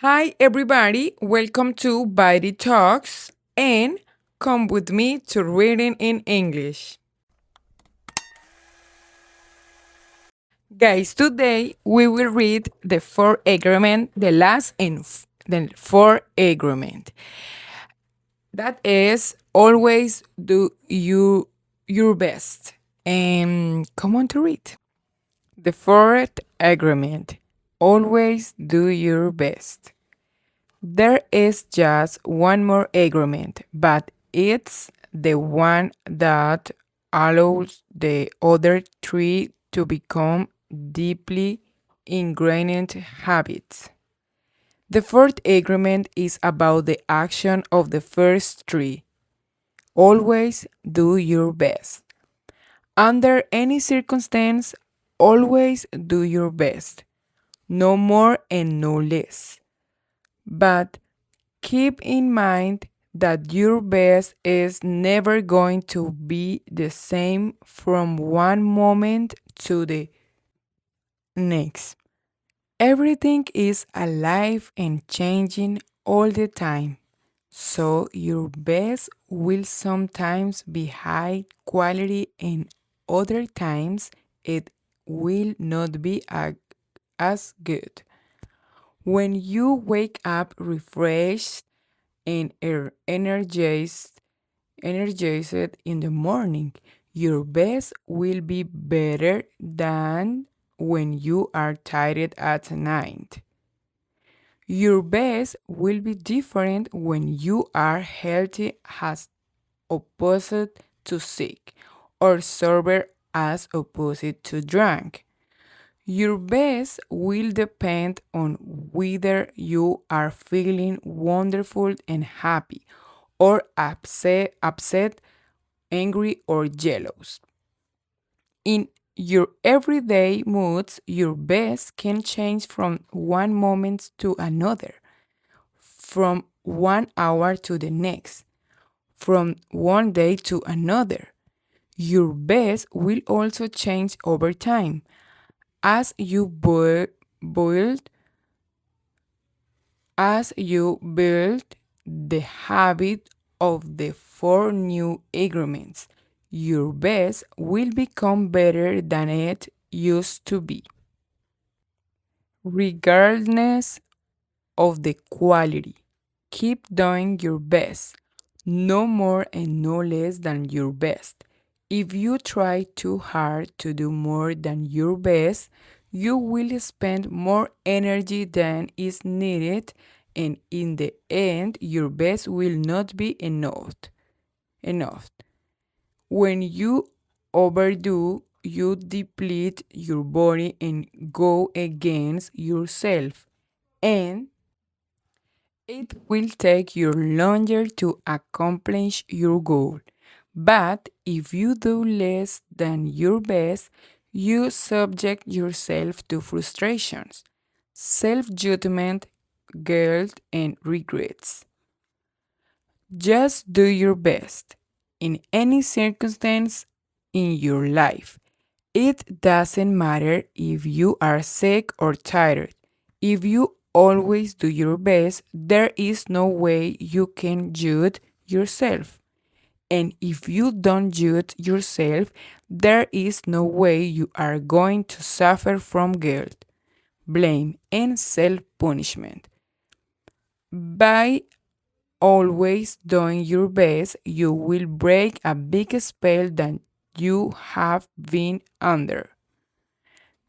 Hi, everybody. Welcome to Bydii Talks and come with me to reading in English. Guys, today we will read the four agreement, the last and the four agreement. That is always do your best. And come on to read. The fourth agreement. Always do your best. There is just one more agreement, but it's the one that allows the other three to become deeply ingrained habits. The fourth agreement is about the action of the first three. Always do your best. Under any circumstance, always do your best. No more and no less. But keep in mind that your best is never going to be the same from one moment to the next. Everything is alive and changing all the time. So your best will sometimes be high quality and other times it will not be as good. When you wake up refreshed and energized in the morning, your best will be better than when you are tired at night. Your best will be different when you are healthy as opposite to sick or sober as opposite to drunk. Your best will depend on whether you are feeling wonderful and happy or upset, angry, or jealous. In your everyday moods, your best can change from one moment to another, from 1 hour to the next, from one day to another. Your best will also change over time as you build the habit of the four new agreements. Your best will become better than it used to be, regardless of the quality. Keep doing your best, no more and no less than your best. If you try too hard to do more than your best, you will spend more energy than is needed, and in the end, your best will not be enough. When you overdo, you deplete your body and go against yourself, and it will take you longer to accomplish your goal. But if you do less than your best, you subject yourself to frustrations, self judgment, guilt, and regrets. Just do your best in any circumstance in your life. It doesn't matter if you are sick or tired. If you always do your best, there is no way you can judge yourself. And if you don't judge yourself, there is no way you are going to suffer from guilt, blame, and self punishment. By always doing your best, you will break a big spell that you have been under.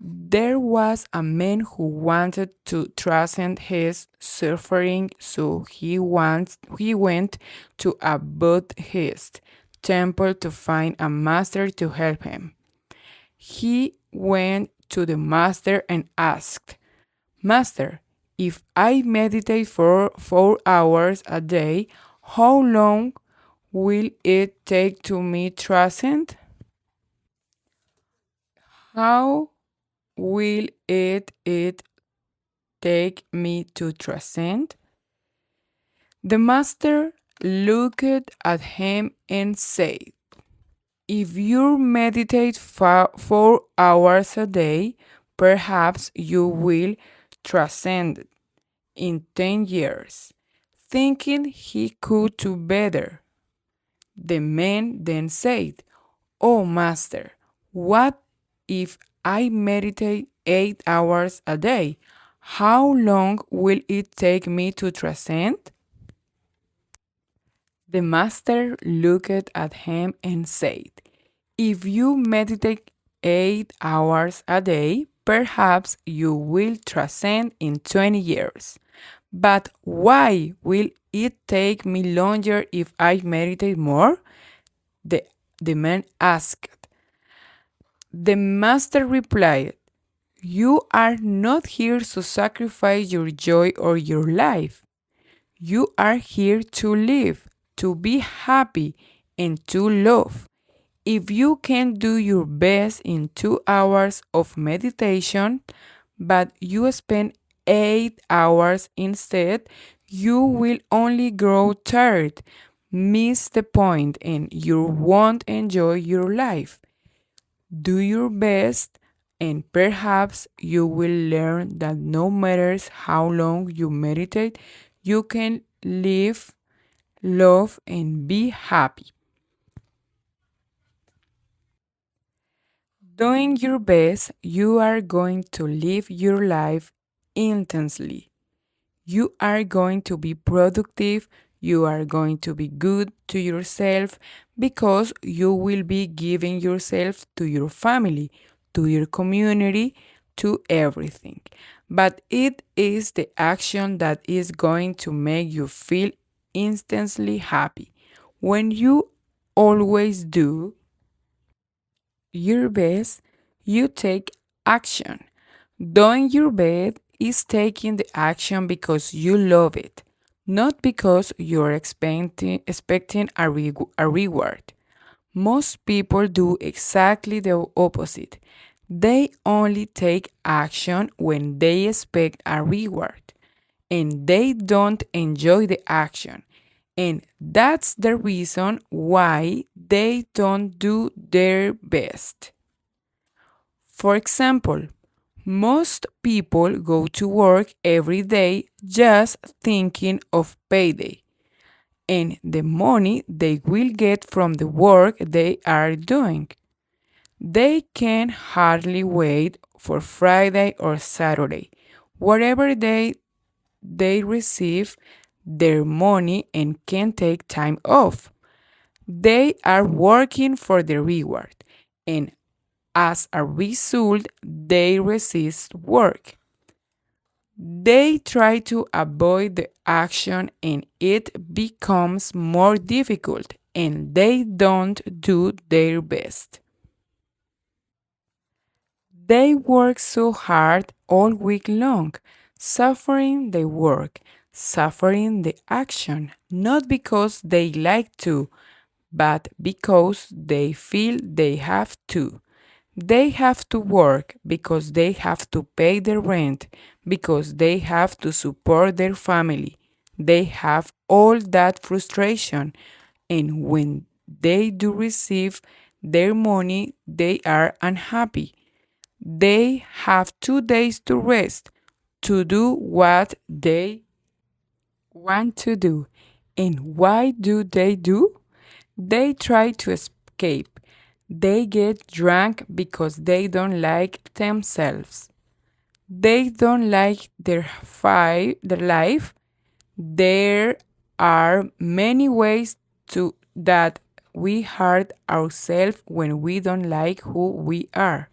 There was a man who wanted to transcend his suffering, so he went to a Buddhist temple to find a master to help him. He went to the master and asked, "Master, if I meditate for 4 hours a day, how long will it take to me transcend? How will it take me to transcend?" The master looked at him and said, "If you meditate 4 hours a day, perhaps you will transcend in 10 years, thinking he could do better. The man then said, "Oh, master, what if I meditate 8 hours a day? How long will it take me to transcend?" The master looked at him and said, "If you meditate 8 hours a day, perhaps you will transcend in 20 years. But why will it take me longer if I meditate more?" The, the man asked. The master replied, "You are not here to sacrifice your joy or your life. You are here to live, to be happy, and to love. If you can do your best in 2 hours of meditation, but you spend 8 hours instead, you will only grow tired, miss the point, and you won't enjoy your life. Do your best, and perhaps you will learn that no matter how long you meditate, you can live, love, and be happy." Doing your best, you are going to live your life intensely. You are going to be productive. You are going to be good to yourself because you will be giving yourself to your family, to your community, to everything. But it is the action that is going to make you feel instantly happy. When you always do your best, you take action. Doing your best is taking the action because you love it, not because you're expecting a reward. Most people do exactly the opposite. They only take action when they expect a reward, and they don't enjoy the action. And that's the reason why they don't do their best. For example, most people go to work every day just thinking of payday and the money they will get from the work they are doing. They can hardly wait for Friday or Saturday, whatever day they receive their money, and can take time off. They are working for the reward, and as a result, they resist work. They try to avoid the action and it becomes more difficult, and they don't do their best. They work so hard all week long, suffering the work, suffering the action, not because they like to, but because they feel they have to. They have to work because they have to pay the rent, because they have to support their family. They have all that frustration, and when they do receive their money, they are unhappy. They have 2 days to rest, to do what they want to do. And why do they do? They try to escape. They get drunk because they don't like themselves. They don't like their life. There are many ways to that we hurt ourselves when we don't like who we are.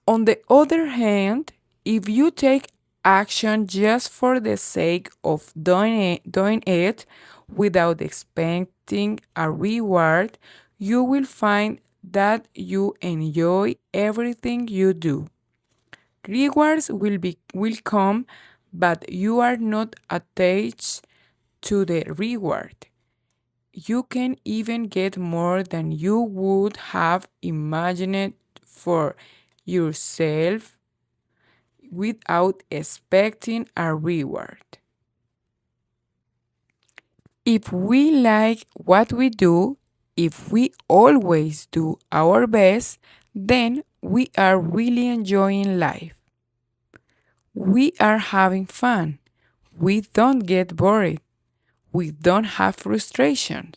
On the other hand, if you take action just for the sake of doing it without expecting a reward, you will find that you enjoy everything you do. Rewards will come, but you are not attached to the reward. You can even get more than you would have imagined for yourself without expecting a reward. If we like what we do, if we always do our best, then we are really enjoying life. We are having fun. We don't get bored. We don't have frustrations.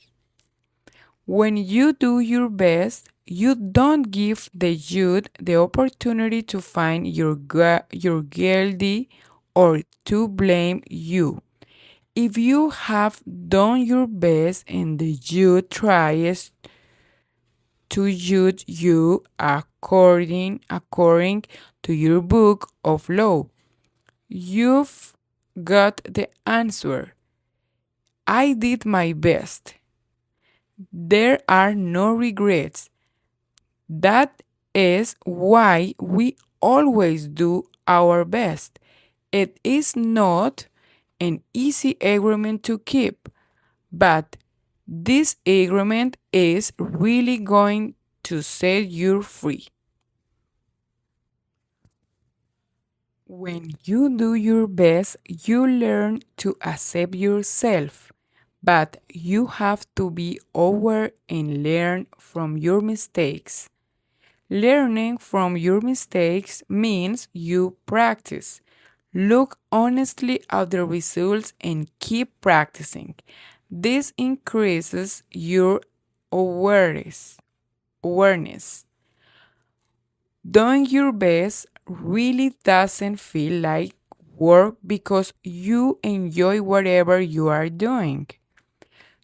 When you do your best, you don't give the youth the opportunity to find your guilty or to blame you. If you have done your best and the youth tries to judge you according to your book of law, you've got the answer. I did my best. There are no regrets. That is why we always do our best. It is not an easy agreement to keep, but this agreement is really going to set you free. When you do your best, you learn to accept yourself, but you have to be aware and learn from your mistakes. Learning from your mistakes means you practice. Look honestly at the results and keep practicing. This increases your awareness. awareness. Doing your best really doesn't feel like work because you enjoy whatever you are doing.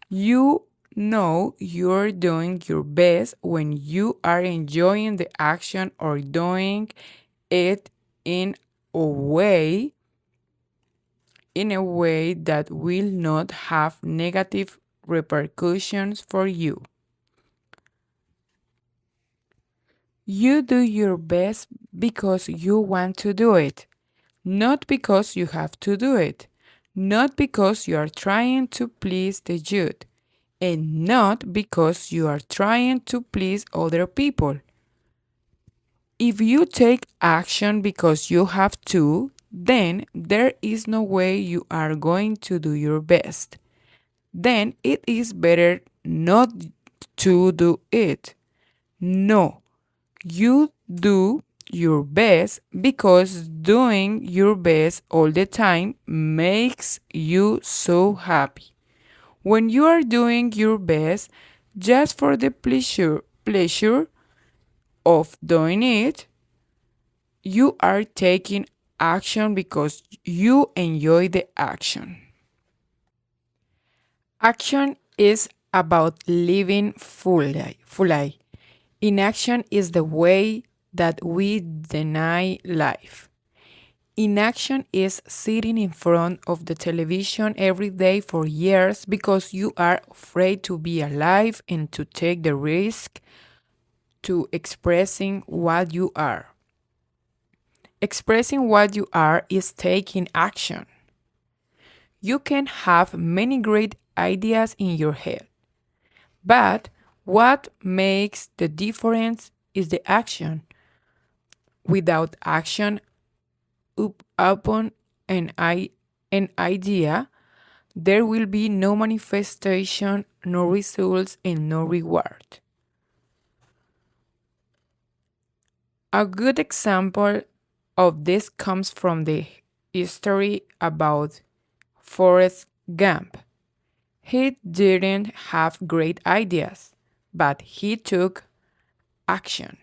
You know you're doing your best when you are enjoying the action or doing it in a way that will not have negative repercussions for you. You do your best because you want to do it, not because you have to do it, not because you are trying to please the youth, and not because you are trying to please other people. If you take action because you have to, then there is no way you are going to do your best. Then it is better not to do it. No, you do your best because doing your best all the time makes you so happy. When you are doing your best just for the pleasure of doing it, you are taking action because you enjoy the action. Action is about living fully. Inaction is the way that we deny life. Inaction is sitting in front of the television every day for years because you are afraid to be alive and to take the risk to expressing what you are. Expressing what you are is taking action. You can have many great ideas in your head, but what makes the difference is the action. Without action upon an idea, there will be no manifestation, no results, and no reward. A good example of this comes from the history about Forrest Gump. He didn't have great ideas, but he took action.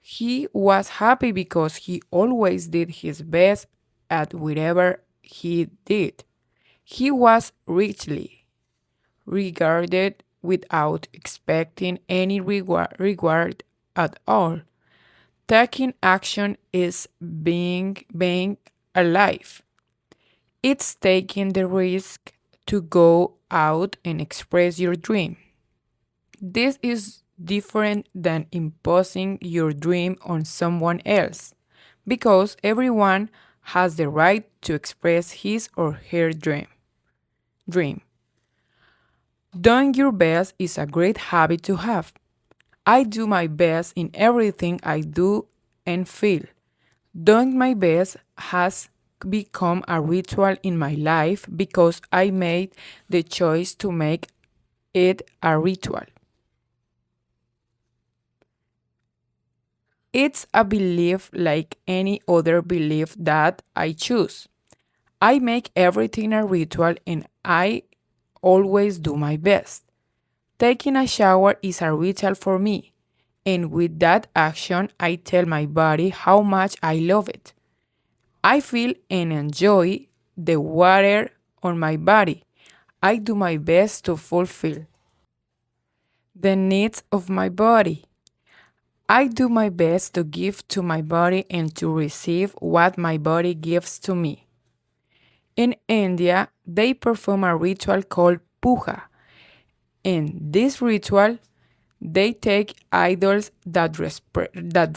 He was happy because he always did his best at whatever he did. He was richly regarded without expecting any reward at all. Taking action is being alive. It's taking the risk to go out and express your dream. This is different than imposing your dream on someone else because everyone has the right to express his or her dream. Doing your best is a great habit to have. I do my best in everything I do and feel. Doing my best has become a ritual in my life because I made the choice to make it a ritual. It's a belief like any other belief that I choose. I make everything a ritual and I always do my best. Taking a shower is a ritual for me, and with that action, I tell my body how much I love it. I feel and enjoy the water on my body. I do my best to fulfill the needs of my body. I do my best to give to my body and to receive what my body gives to me. In India, they perform a ritual called puja. In this ritual, they take idols that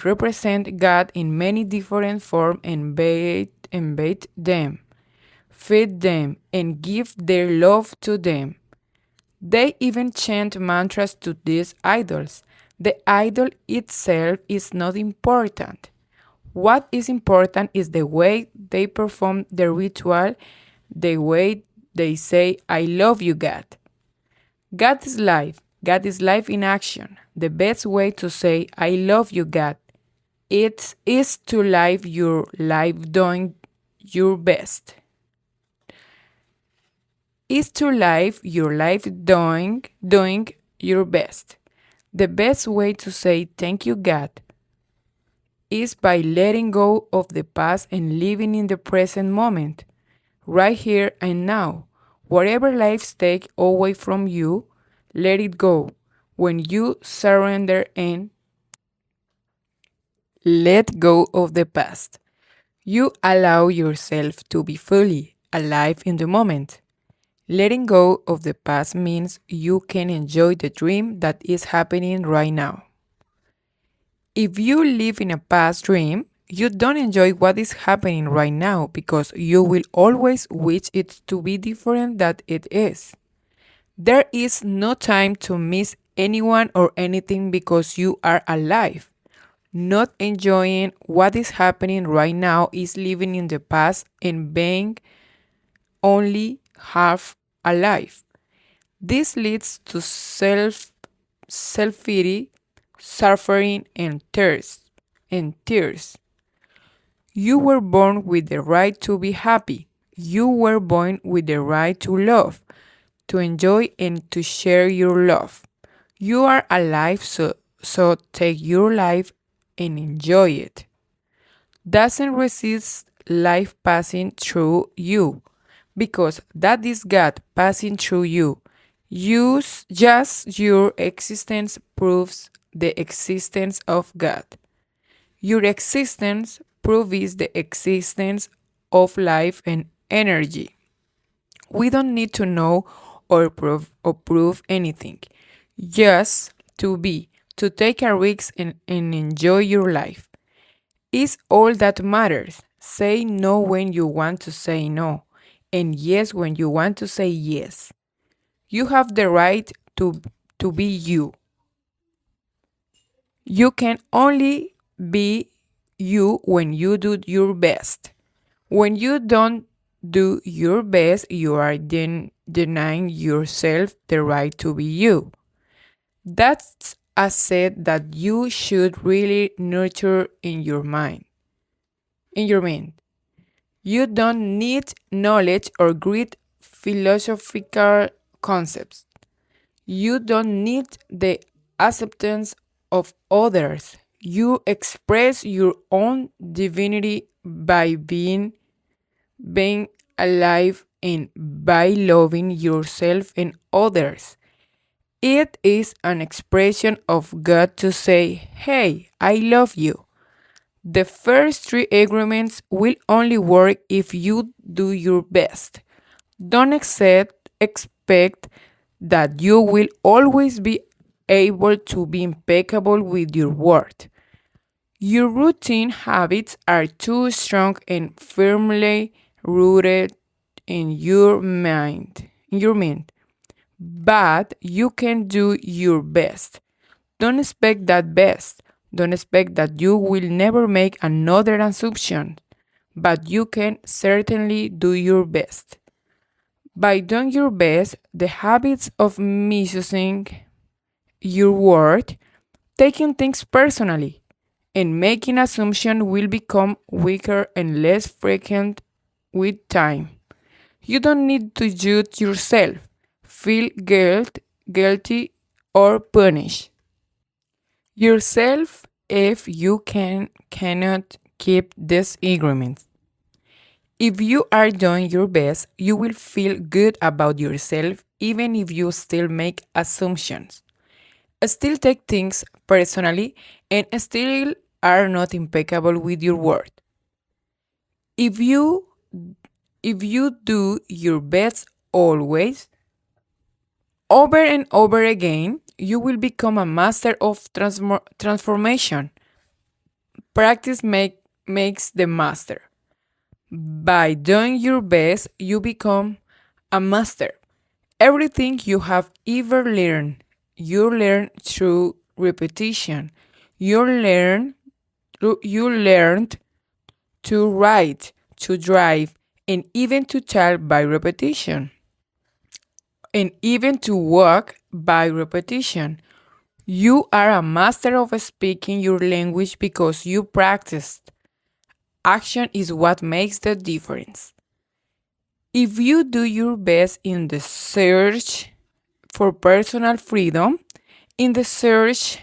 represent God in many different forms and bathe them, feed them, and give their love to them. They even chant mantras to these idols. The idol itself is not important. What is important is the way they perform the ritual, the way they say, I love you, God. God is life. God is life in action. The best way to say, I love you, God, it is to live your life doing your best. Is to live your life doing your best. The best way to say thank you, God, is by letting go of the past and living in the present moment, right here and now. Whatever life takes away from you, let it go. When you surrender and let go of the past, you allow yourself to be fully alive in the moment. Letting go of the past means you can enjoy the dream that is happening right now. If you live in a past dream, you don't enjoy what is happening right now because you will always wish it to be different than it is. There is no time to miss anyone or anything because you are alive. Not enjoying what is happening right now is living in the past and being only half alive. This leads to self-pity, suffering, and tears. You were born with the right to be happy. You were born with the right to love, to enjoy, and to share your love. You are alive, so take your life and enjoy it. Doesn't resist life passing through you because that is God passing through you. Use just your existence proves the existence of God. Your existence proves the existence of life and energy. We don't need to know or prove anything. Just to be, to take a risk and enjoy your life is all that matters. Say no when you want to say no, and yes when you want to say yes. You have the right to be you. You can only be you when you do your best. When you don't do your best, you are then denying yourself the right to be you. That's a set that you should really nurture in your mind. You don't need knowledge or great philosophical concepts. You don't need the acceptance of others. You express your own divinity by being alive and by loving yourself and others. It is an expression of God to say, hey, I love you. The first three agreements will only work if you do your best. Don't expect that you will always be able to be impeccable with your word. Your routine habits are too strong and firmly rooted in your mind. But you can do your best. Don't expect that best. Don't expect that you will never make another assumption, but you can certainly do your best. By doing your best, the habits of misusing your word, taking things personally, and making assumptions will become weaker and less frequent with time. You don't need to judge yourself, feel guilty, or punish yourself if you cannot keep these agreements. If you are doing your best, you will feel good about yourself even if you still make assumptions, still take things personally, and still are not impeccable with your word. If you if you do your best always, over and over again, you will become a master of transformation. Practice makes the master. By doing your best, you become a master. Everything you have ever learned, you learn through repetition. You learned to write, to drive, and even to talk by repetition, and even to walk by repetition. You are a master of speaking your language because you practiced. Action is what makes the difference. If you do your best in the search for personal freedom, in the search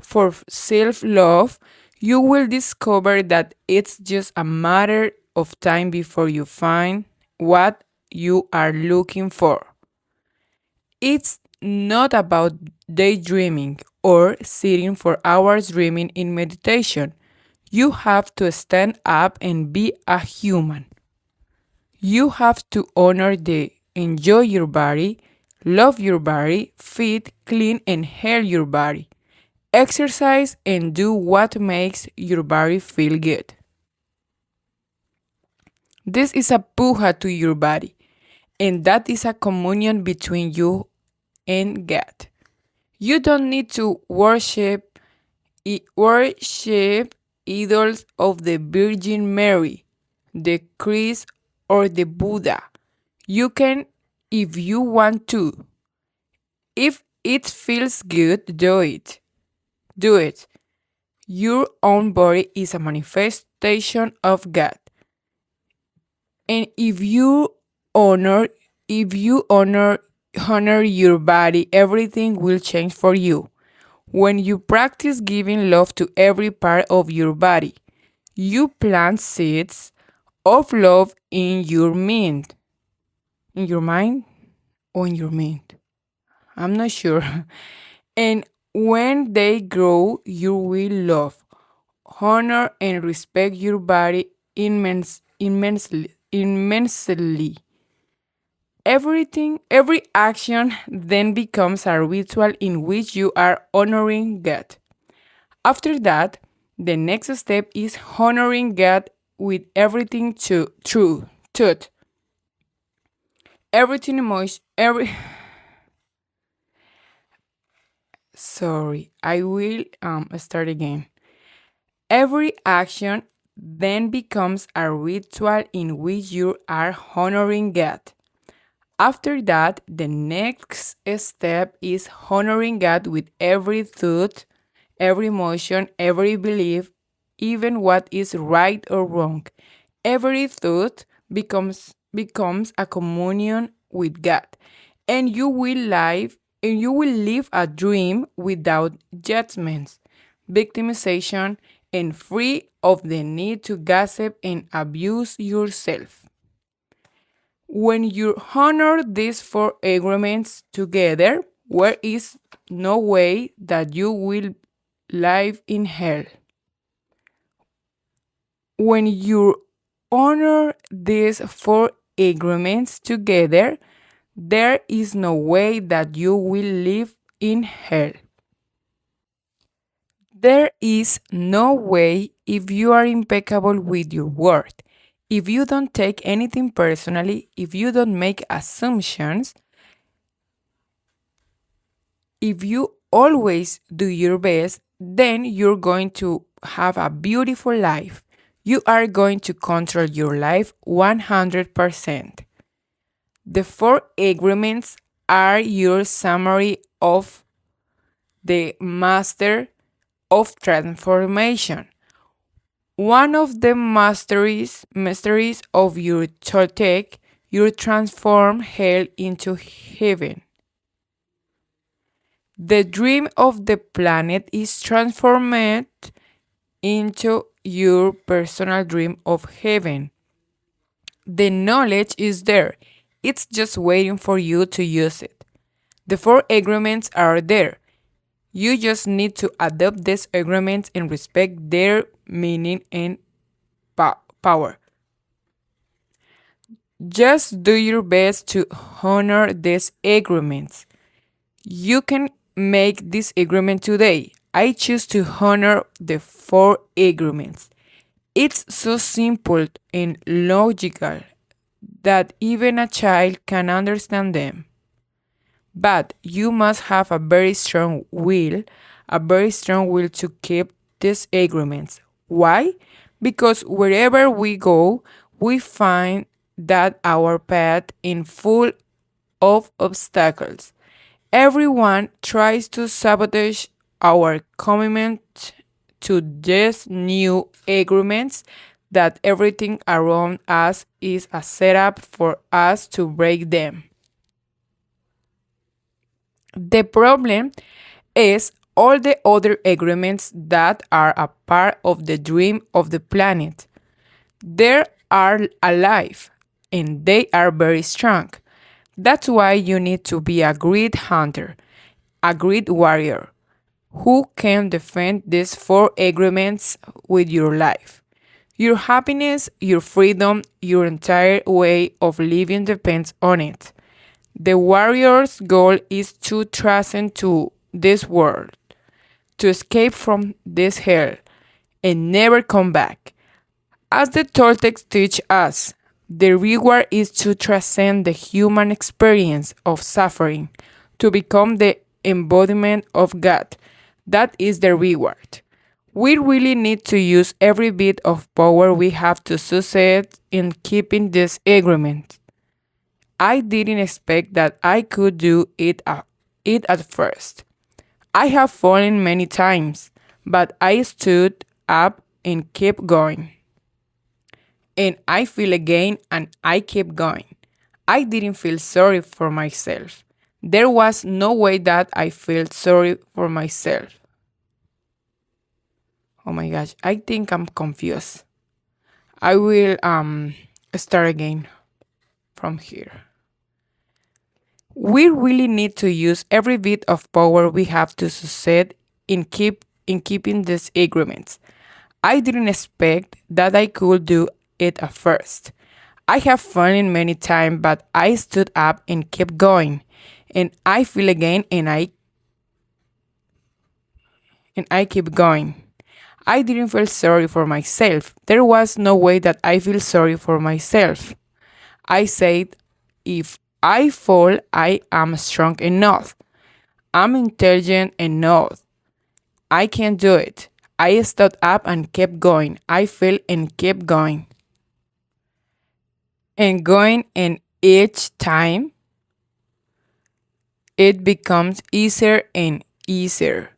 for self love, you will discover that it's just a matter of time before you find what you are looking for. It's not about daydreaming or sitting for hours dreaming in meditation. You have to stand up and be a human. You have to honor the enjoy your body, love your body, feed, clean, and heal your body. Exercise and do what makes your body feel good. This is a puja to your body, and that is a communion between you and God. You don't need to worship idols of the Virgin Mary, the Christ, or the Buddha. You can if you want to. If it feels good, do it. Do it. Your own body is a manifestation of God. And honor if you honor your body, everything will change for you. When you practice giving love to every part of your body, you plant seeds of love in your mind. In your mind or in your mind? I'm not sure. And when they grow, you will love, honor, and respect your body immensely. Every action then becomes a ritual in which you are honoring God. After that, the next step is honoring God with everything truth. Everything emotion, every sorry, I will start again. Every action then becomes a ritual in which you are honoring God. After that, the next step is honoring God with every thought, every emotion, every belief, even what is right or wrong. Every thought becomes a communion with God, and you will live a dream without judgments, victimization, and free of the need to gossip and abuse yourself. When you honor these four agreements together, there is no way that you will live in hell. When you honor these four agreements together, there is no way that you will live in hell. There is no way if you are impeccable with your word. If you don't take anything personally, if you don't make assumptions, if you always do your best, then you're going to have a beautiful life. You are going to control your life 100%. The four agreements are your summary of the master of transformation. One of the mysteries of your Toltec, you transform hell into heaven. The dream of the planet is transformed into your personal dream of heaven. The knowledge is there. It's just waiting for you to use it. The four agreements are there. You just need to adopt these agreements and respect their meaning and power. Just do your best to honor these agreements. You can make this agreement today. I choose to honor the four agreements. It's so simple and logical that even a child can understand them. But you must have a very strong will to keep these agreements. Why? Because wherever we go, we find that our path is full of obstacles. Everyone tries to sabotage our commitment to these new agreements, that everything around us is a setup for us to break them. The problem is all the other agreements that are a part of the dream of the planet. They are alive and they are very strong. That's why you need to be a great hunter, a great warrior, who can defend these four agreements with your life. Your happiness, your freedom, your entire way of living depends on it. The warrior's goal is to transcend to this world, to escape from this hell, and never come back. As the Toltecs teach us, the reward is to transcend the human experience of suffering, to become the embodiment of God. That is the reward. We really need to use every bit of power we have to succeed in keeping this agreement. I didn't expect that I could do it at first. I have fallen many times, but I stood up and kept going. And I feel again and I kept going. I didn't feel sorry for myself. There was no way that I felt sorry for myself. Oh my gosh, I think I'm confused. I will start again from here. We really need to use every bit of power we have to succeed in keeping these agreements. I didn't expect that I could do it at first. I have fallen many times, but I stood up and kept going. And I feel again and I keep going. I didn't feel sorry for myself. There was no way that I feel sorry for myself. I said, if I fall, I am strong enough. I'm intelligent enough. I can do it. I stood up and kept going. I fell and kept going. And going, and each time it becomes easier and easier.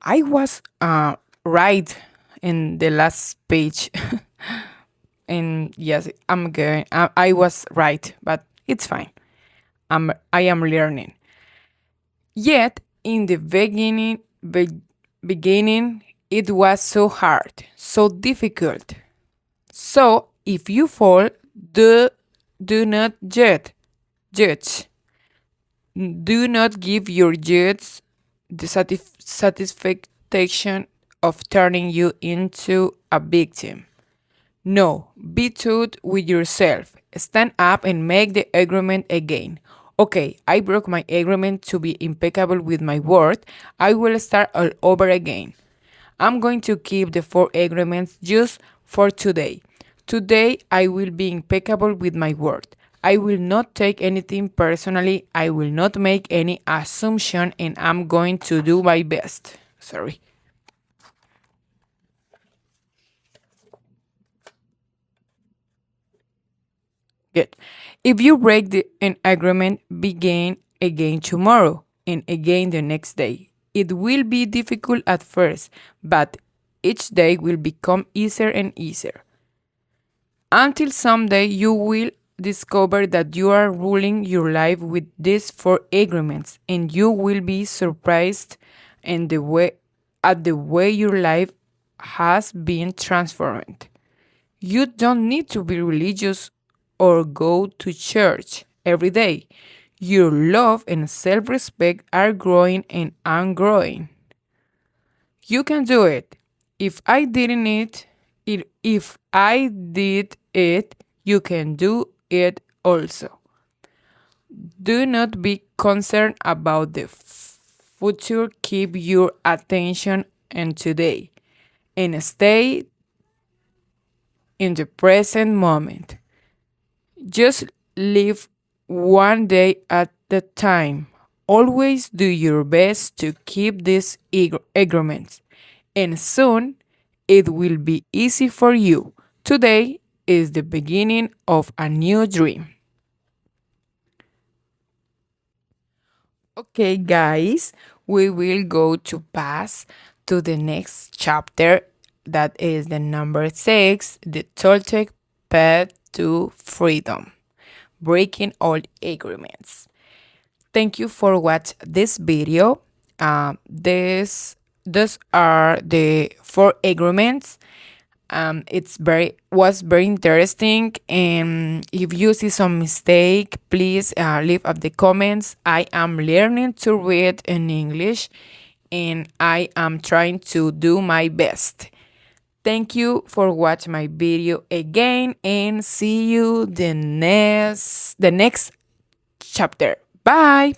I was right in the last page. And yes, I'm going. I was right, but it's fine. I am learning. Yet in the beginning, it was so hard, so difficult. So if you fall, do do not judge. Do not give your judge the satisfaction of turning you into a victim. No, be truth with yourself. Stand up and make the agreement again. Okay, I broke my agreement to be impeccable with my word. I will start all over again. I'm going to keep the four agreements just for today. Today, I will be impeccable with my word. I will not take anything personally. I will not make any assumption, and I'm going to do my best. Sorry. Good. If you break an agreement, begin again tomorrow and again the next day. It will be difficult at first, but each day will become easier and easier. Until someday you will discover that you are ruling your life with these four agreements, and you will be surprised in the way at the way your life has been transformed. You don't need to be religious or go to church every day. Your love and self respect are growing and I'm growing. You can do it. If I didn't if I did it, you can do it also. Do not be concerned about the future. Keep your attention on today and stay in the present moment. Just live one day at a time. Always do your best to keep these agreements, and soon it will be easy for you. Today is the beginning of a new dream. Okay, guys, we will go to pass to the next chapter that is the number 6, the Toltec Path to Freedom, breaking all agreements. Thank you for watching this video. These are the four agreements. Was very interesting, and if you see some mistake, please leave up the comments. I am learning to read in English, and I am trying to do my best. Thank you for watching my video again, and see you the next chapter. Bye.